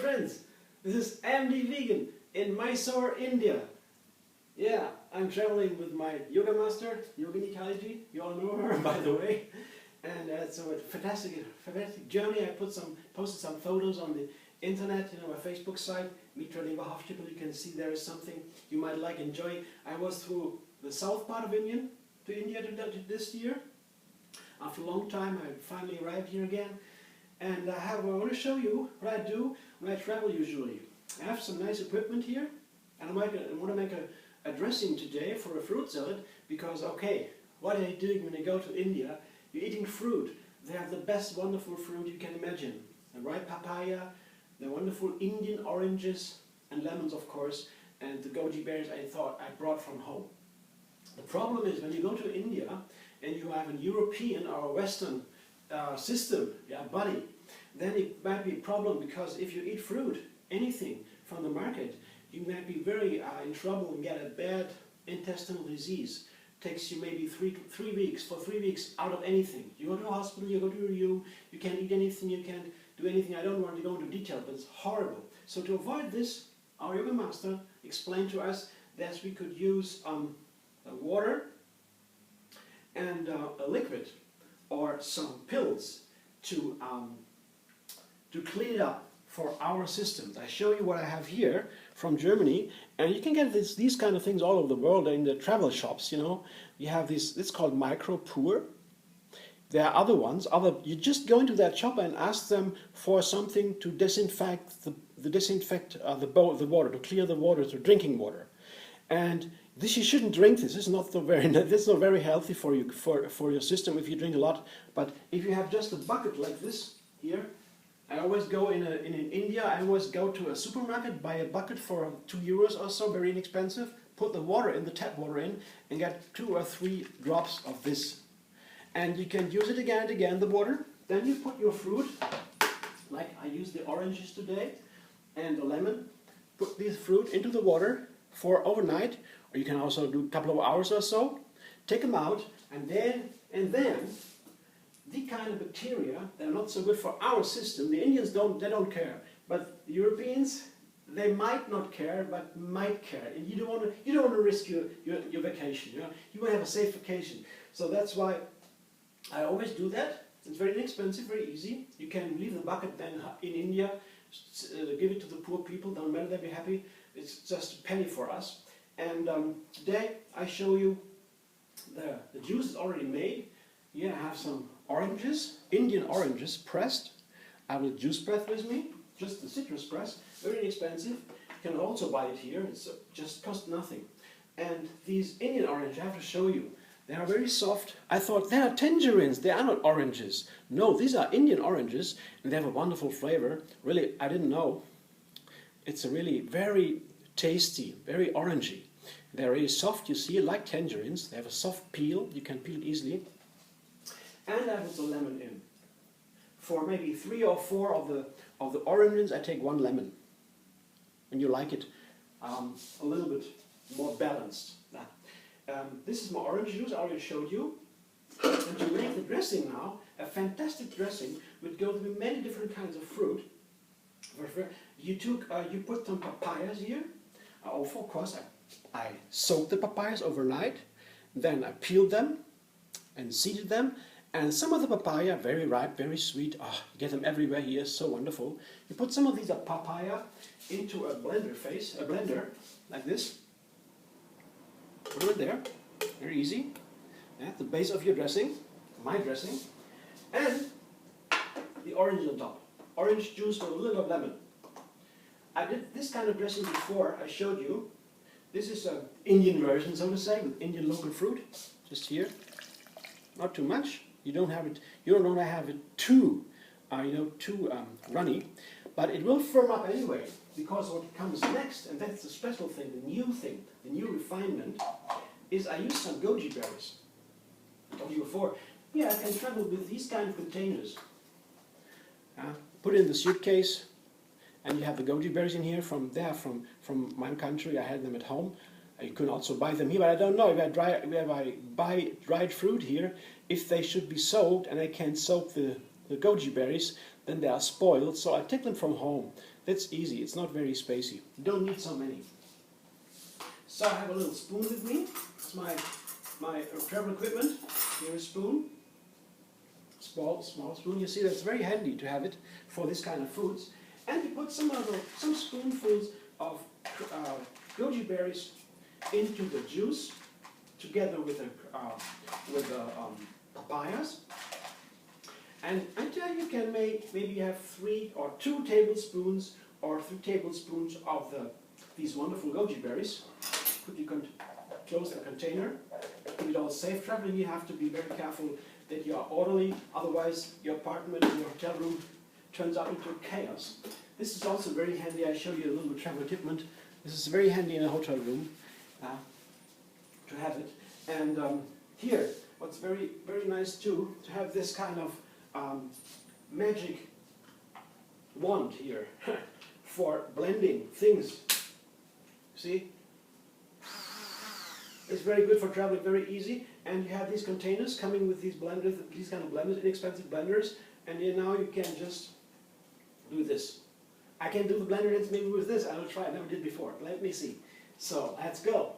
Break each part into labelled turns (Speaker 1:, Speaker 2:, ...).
Speaker 1: friends, this is MD Vegan in Mysore, India. Yeah, I'm traveling with my yoga master, Yogini Kaliji. You all know her, by the way. And it's a fantastic journey. I posted some photos on the internet, my Facebook site, Mitra Leberhof-Stippel. You can see there is something you might like, enjoy. I was through the south part of India this year. After a long time, I finally arrived here again. And I want to show you what I do when I travel usually. I have some nice equipment here, and I want to make a dressing today for a fruit salad because, okay, what are you doing when you go to India? You're eating fruit. They have the best wonderful fruit you can imagine. The ripe papaya, the wonderful Indian oranges, and lemons of course, and the goji berries I brought from home. The problem is when you go to India and you have a European or Western system, body, then it might be a problem because if you eat fruit, anything from the market, you might be very in trouble and get a bad intestinal disease. Takes you maybe 3 weeks, for 3 weeks out of anything. You go to a hospital, you go to you can't eat anything, you can't do anything. I don't want to go into detail, but it's horrible. So to avoid this, our yoga master explained to us that we could use water and a liquid or some pills to clean it up for our systems. I show you what I have here from Germany, and you can get these kind of things all over the world in the travel shops. You have it's called Micro Pure. There are other ones. You just go into that shop and ask them for something to disinfect the water, to clear the water, to drinking water. And this, you shouldn't drink this. This is not very healthy for you for your system if you drink a lot. But if you have just a bucket like this here, I always go in India. I always go to a supermarket, buy a bucket for €2 or so, very inexpensive. Put the water in, the tap water in, and get 2 or 3 drops of this. And you can use it again and again, the water. Then you put your fruit, like I use the oranges today, and the lemon. Put this fruit into the water for overnight, or you can also do a couple of hours or so. Take them out, and then the kind of bacteria that are not so good for our system, the Indians don't care, but the Europeans, they might not care, but might care, and you don't want to risk your vacation. You want to have a safe vacation. So that's why I always do that. It's very inexpensive, very easy. You can leave the bucket then in India, give it to the poor people. Don't matter, they'll be happy. It's just a penny for us. And today I show you the juice is already made. Here I have some oranges, Indian oranges pressed. I have a juice press with me, just the citrus press, very inexpensive. You can also buy it here, it just costs nothing. And these Indian oranges, I have to show you, they are very soft. I thought they are tangerines, they are not oranges. No, these are Indian oranges, and they have a wonderful flavor. Really, I didn't know. It's a really very tasty, very orangey. They're really soft, you see, like tangerines. They have a soft peel, you can peel it easily. And I put the lemon in. For maybe 3 or 4 of the oranges, I take 1 lemon. And you like it a little bit more balanced. This is my orange juice I already showed you. And to make the dressing now, a fantastic dressing, would go with many different kinds of fruit. You put some papayas here. Of course, I soaked the papayas overnight. Then I peeled them and seeded them. And some of the papaya, very ripe, very sweet. Oh, you get them everywhere here, so wonderful. You put some of these papaya into a blender, like this. Put it there, very easy. At the base of your dressing, my dressing. And the orange on top. Orange juice with a little of lemon. I did this kind of dressing before, I showed you. This is an Indian version, so to say, with Indian local fruit. Just here. Not too much. You don't want to have it too runny, but it will firm up anyway, because what comes next, and that's the special thing, the new refinement, is I use some goji berries. I told you before, I can travel with these kind of containers. Put it in the suitcase, and you have the goji berries in here from my country. I had them at home. You can also buy them here, but I don't know if I buy dried fruit here, if they should be soaked, and I can soak the goji berries, then they are spoiled, so I take them from home. That's easy, it's not very spacey. You don't need so many. So I have a little spoon with me. It's my travel equipment. Here's a spoon. Small spoon. You see, that's very handy to have it for this kind of foods. And you put some spoonfuls of goji berries into the juice, together with the papayas. And until you can make, maybe you have 3 or 2 tablespoons or 3 tablespoons of these wonderful goji berries. Close the container. Keep it all safe. Traveling, you have to be very careful that you are orderly, otherwise your apartment or your hotel room turns out into chaos. This is also very handy. I show you a little travel equipment. This is very handy in a hotel room to have it. And here, what's very, very nice too, to have this kind of magic wand here for blending things. See? It's very good for traveling, very easy. And you have these containers coming with these blenders, these kind of blenders, inexpensive blenders. And now you can just do this. I can do the blender dance maybe with this. I will try. I never did before. Let me see. So let's go.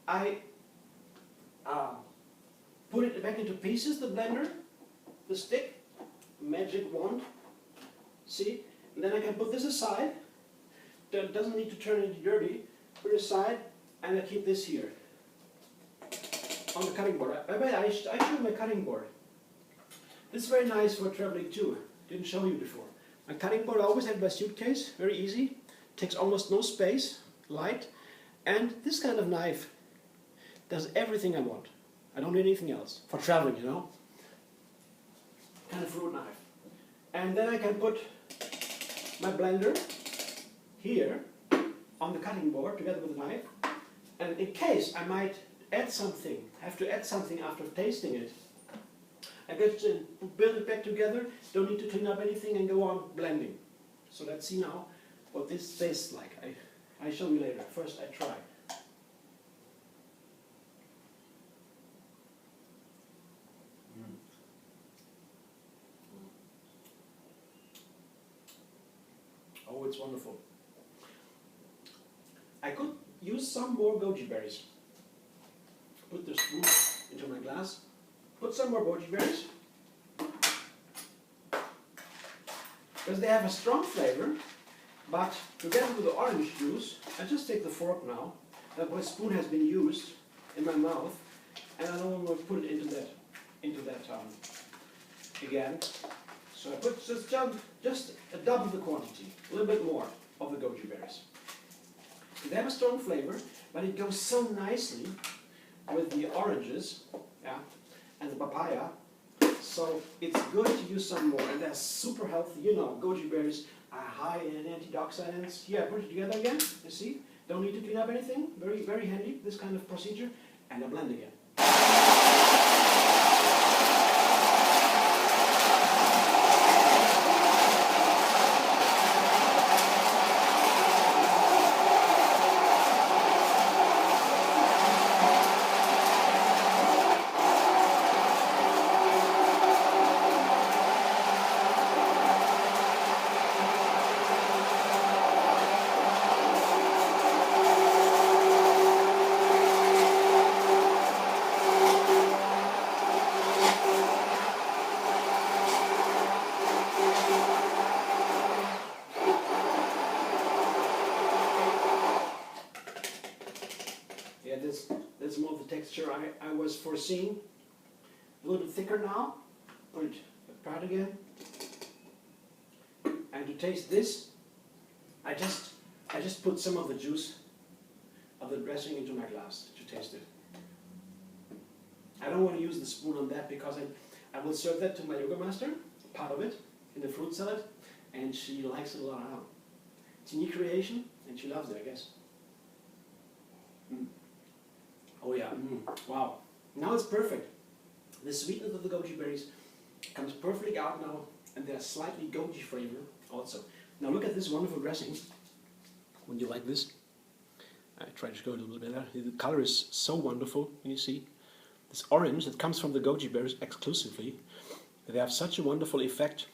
Speaker 1: I put it back into pieces, the blender, the stick, magic wand, see? And then I can put this aside. That doesn't need to turn into dirty. Put it aside, and I keep this here on the cutting board. I showed my cutting board. This is very nice for traveling too. Didn't show you before. My cutting board I always have my suitcase, very easy. Takes almost no space, light. And this kind of knife does everything I want. I don't need anything else. For traveling, you know. Kind of fruit knife. And then I can put my blender here on the cutting board together with the knife. And in case I might add something, have to add something after tasting it, I get to build it back together, don't need to clean up anything and go on blending. So let's see now what this tastes like. I show you later. First I try. Oh, it's wonderful. I could use some more goji berries. Put the spoon into my glass. Put some more goji berries. Because they have a strong flavor, but together with the orange juice, I just take the fork now. That my spoon has been used in my mouth, and I don't want to put it into that again. So I put just a double the quantity, a little bit more of the goji berries. They have a strong flavor, but it goes so nicely with the oranges, yeah, and the papaya. So it's good to use some more, and they're super healthy. You know, goji berries are high in antioxidants. Here, I put it together again. You see, don't need to clean up anything. Very, very handy. This kind of procedure, and I blend again. it's more the texture I was foreseeing. A little bit thicker now. Put it apart again. And to taste this, I just put some of the juice of the dressing into my glass to taste it. I don't want to use the spoon on that because I will serve that to my yoga master, part of it, in the fruit salad, and she likes it a lot. It's a new creation, and she loves it, I guess. Oh yeah, wow. Now it's perfect. The sweetness of the goji berries comes perfectly out now, and there's slightly goji flavor also. Now look at this wonderful dressing. Would you like this? I try to show it a little bit better. The color is so wonderful, can you see? This orange that comes from the goji berries exclusively, they have such a wonderful effect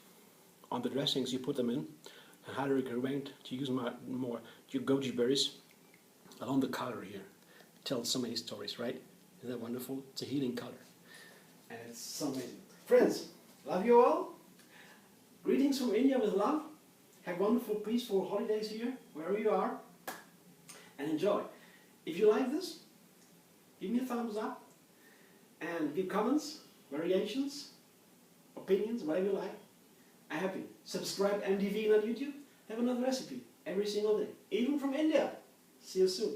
Speaker 1: on the dressings you put them in. I highly recommend to use more your goji berries along the color here. It tells so many stories, right? Isn't that wonderful? It's a healing color. And it's so amazing. Friends, love you all. Greetings from India with love. Have wonderful, peaceful holidays here, wherever you are. And enjoy. If you like this, give me a thumbs up. And give comments, variations, opinions, whatever you like. I'm happy. Subscribe MD Vegan on YouTube. Have another recipe every single day. Even from India. See you soon.